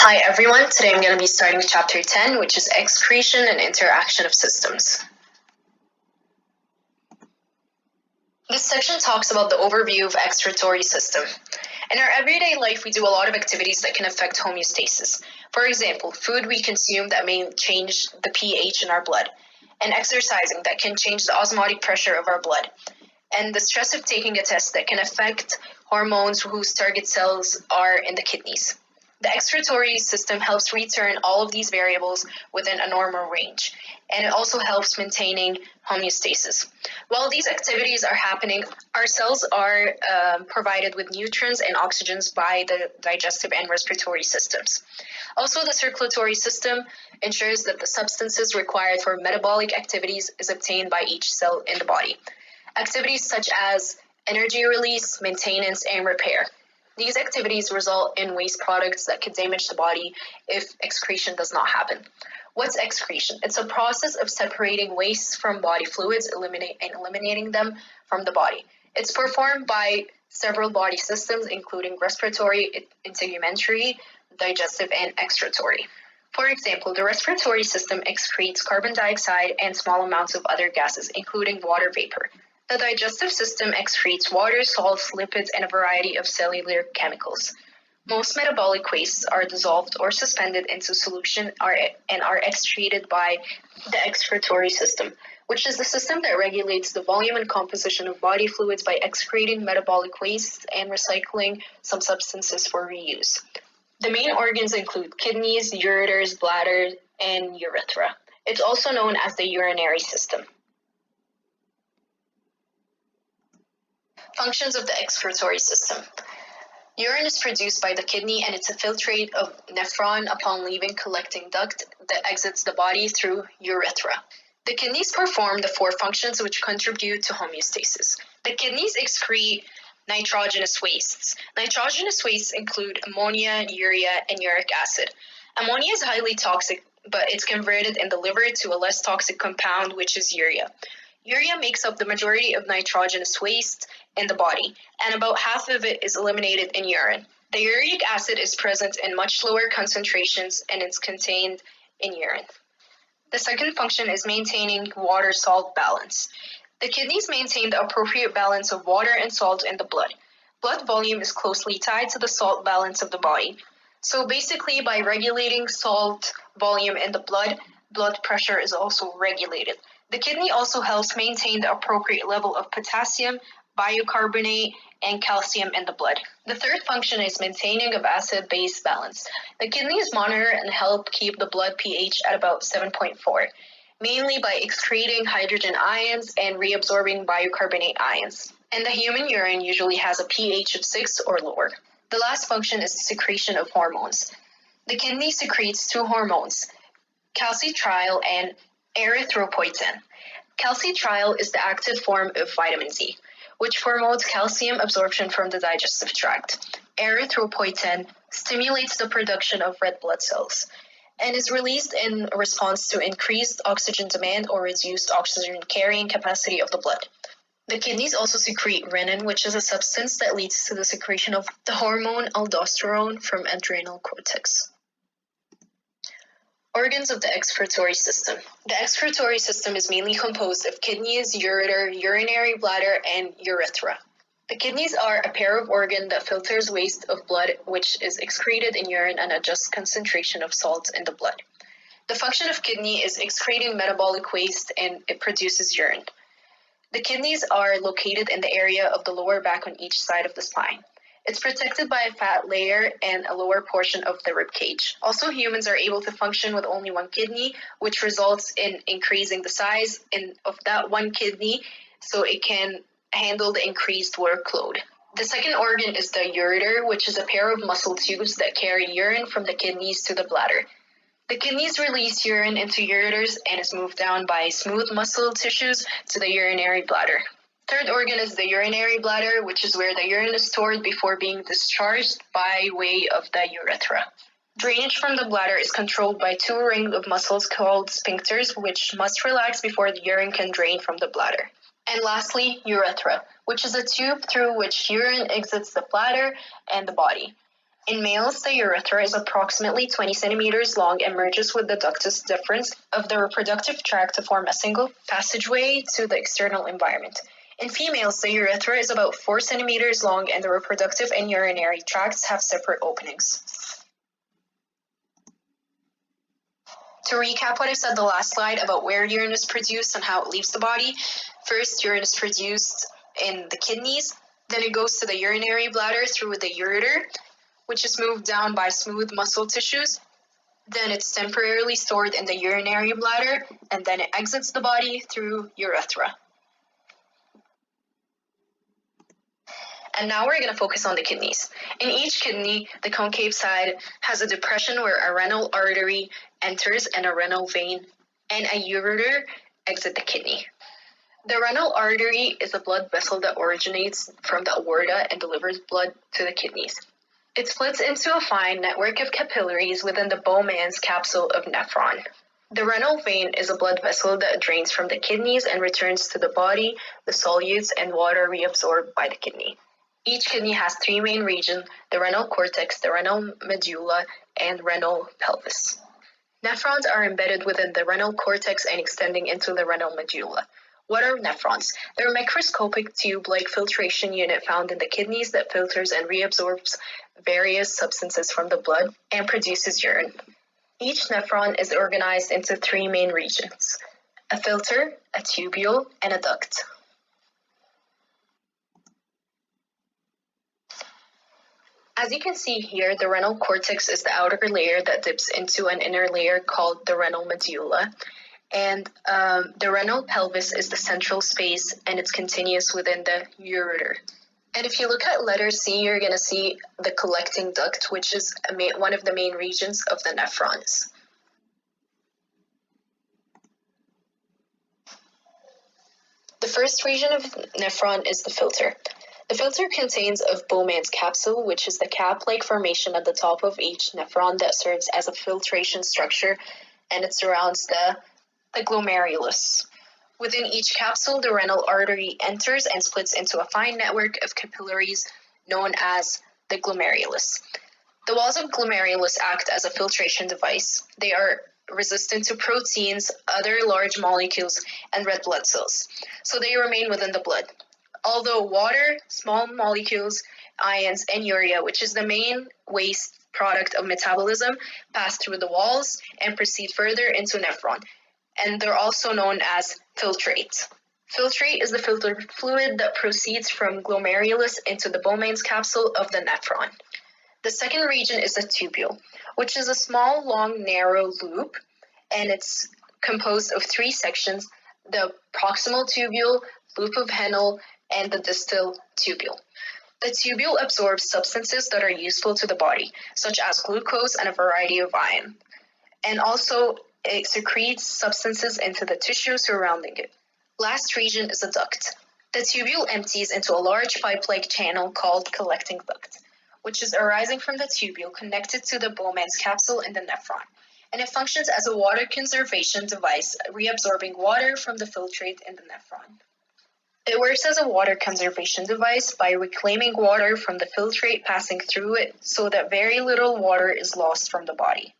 Hi everyone, today I'm going to be starting chapter 10, which is excretion and interaction of systems. This section talks about the overview of excretory system. In our everyday life, we do a lot of activities that can affect homeostasis. For example, food we consume that may change the pH in our blood, and exercising that can change the osmotic pressure of our blood, and the stress of taking a test that can affect hormones whose target cells are in the kidneys. The excretory system helps return all of these variables within a normal range, and it also helps maintaining homeostasis. While these activities are happening, our cells are provided with nutrients and oxygens by the digestive and respiratory systems. Also, the circulatory system ensures that the substances required for metabolic activities is obtained by each cell in the body. Activities such as energy release, maintenance, and repair. These activities result in waste products that could damage the body if excretion does not happen. What's excretion? It's a process of separating waste from body fluids and eliminating them from the body. It's performed by several body systems, including respiratory, integumentary, digestive, and excretory. For example, the respiratory system excretes carbon dioxide and small amounts of other gases, including water vapor. The digestive system excretes water, salts, lipids, and a variety of cellular chemicals. Most metabolic wastes are dissolved or suspended into solution and are excreted by the excretory system, which is the system that regulates the volume and composition of body fluids by excreting metabolic wastes and recycling some substances for reuse. The main organs include kidneys, ureters, bladder, and urethra. It's also known as the urinary system. Functions of the excretory system. Urine is produced by the kidney and it's a filtrate of nephron upon leaving collecting duct that exits the body through urethra. The kidneys perform the four functions which contribute to homeostasis. The kidneys excrete nitrogenous wastes. Nitrogenous wastes include ammonia, urea, and uric acid. Ammonia is highly toxic, but it's converted in the liver to a less toxic compound, which is urea. Urea makes up the majority of nitrogenous waste in the body, and about half of it is eliminated in urine. The uric acid is present in much lower concentrations and it's contained in urine. The second function is maintaining water-salt balance. The kidneys maintain the appropriate balance of water and salt in the blood. Blood volume is closely tied to the salt balance of the body. So basically, by regulating salt volume in the blood pressure is also regulated. The kidney also helps maintain the appropriate level of potassium, bicarbonate, and calcium in the blood. The third function is maintaining of acid-base balance. The kidneys monitor and help keep the blood pH at about 7.4, mainly by excreting hydrogen ions and reabsorbing bicarbonate ions. And the human urine usually has a pH of 6 or lower. The last function is the secretion of hormones. The kidney secretes two hormones, calcitriol and erythropoietin. Calcitriol is the active form of vitamin D, which promotes calcium absorption from the digestive tract. Erythropoietin stimulates the production of red blood cells and is released in response to increased oxygen demand or reduced oxygen carrying capacity of the blood. The kidneys also secrete renin, which is a substance that leads to the secretion of the hormone aldosterone from adrenal cortex. Organs of the excretory system. The excretory system is mainly composed of kidneys, ureter, urinary bladder, and urethra. The kidneys are a pair of organs that filters waste of blood which is excreted in urine and adjusts concentration of salts in the blood. The function of kidney is excreting metabolic waste and it produces urine. The kidneys are located in the area of the lower back on each side of the spine. It's protected by a fat layer and a lower portion of the rib cage. Also, humans are able to function with only one kidney, which results in increasing the size of that one kidney so it can handle the increased workload. The second organ is the ureter, which is a pair of muscle tubes that carry urine from the kidneys to the bladder. The kidneys release urine into ureters and is moved down by smooth muscle tissues to the urinary bladder. Third organ is the urinary bladder, which is where the urine is stored before being discharged by way of the urethra. Drainage from the bladder is controlled by two rings of muscles called sphincters, which must relax before the urine can drain from the bladder. And lastly, urethra, which is a tube through which urine exits the bladder and the body. In males, the urethra is approximately 20 centimeters long and merges with the ductus deferens of the reproductive tract to form a single passageway to the external environment. In females, the urethra is about 4 centimeters long and the reproductive and urinary tracts have separate openings. To recap what I said the last slide about where urine is produced and how it leaves the body, first urine is produced in the kidneys, then it goes to the urinary bladder through the ureter, which is moved down by smooth muscle tissues. Then it's temporarily stored in the urinary bladder, and then it exits the body through urethra. And now we're going to focus on the kidneys. In each kidney, the concave side has a depression where a renal artery enters and a renal vein and a ureter exit the kidney. The renal artery is a blood vessel that originates from the aorta and delivers blood to the kidneys. It splits into a fine network of capillaries within the Bowman's capsule of nephron. The renal vein is a blood vessel that drains from the kidneys and returns to the body the solutes and water reabsorbed by the kidney. Each kidney has 3 main regions: the renal cortex, the renal medulla, and renal pelvis. Nephrons are embedded within the renal cortex and extending into the renal medulla. What are nephrons? They're a microscopic tube-like filtration unit found in the kidneys that filters and reabsorbs various substances from the blood and produces urine. Each nephron is organized into 3 main regions: a filter, a tubule, and a duct. As you can see here, the renal cortex is the outer layer that dips into an inner layer called the renal medulla. And the renal pelvis is the central space, and it's continuous within the ureter. And if you look at letter C, you're going to see the collecting duct, which is one of the main regions of the nephrons. The first region of nephron is the filter. The filter contains of Bowman's capsule, which is the cap-like formation at the top of each nephron that serves as a filtration structure, and it surrounds the glomerulus. Within each capsule, the renal artery enters and splits into a fine network of capillaries known as the glomerulus. The walls of glomerulus act as a filtration device. They are resistant to proteins, other large molecules, and red blood cells, so they remain within the blood. Although water, small molecules, ions, and urea, which is the main waste product of metabolism, pass through the walls and proceed further into nephron, and they're also known as filtrate. Filtrate is the filter fluid that proceeds from glomerulus into the Bowman's capsule of the nephron. The second region is the tubule, which is a small, long, narrow loop, and it's composed of 3 sections: the proximal tubule, loop of Henle, and the distal tubule. The tubule absorbs substances that are useful to the body, such as glucose and a variety of ions, and also it secretes substances into the tissue surrounding it. Last region is the duct. The tubule empties into a large pipe-like channel called collecting duct, which is arising from the tubule connected to the Bowman's capsule in the nephron, and it functions as a water conservation device, reabsorbing water from the filtrate in the nephron. It works as a water conservation device by reclaiming water from the filtrate passing through it so that very little water is lost from the body.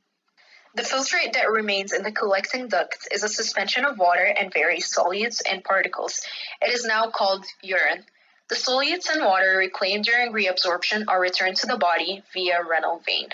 The filtrate that remains in the collecting duct is a suspension of water and various solutes and particles. It is now called urine. The solutes and water reclaimed during reabsorption are returned to the body via renal vein.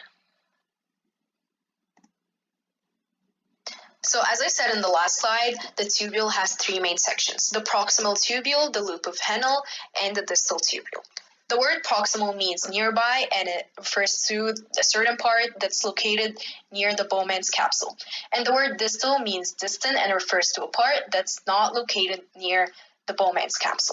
So as I said in the last slide, the tubule has 3 main sections: the proximal tubule, the loop of Henle, and the distal tubule. The word proximal means nearby, and it refers to a certain part that's located near the Bowman's capsule. And the word distal means distant and refers to a part that's not located near the Bowman's capsule.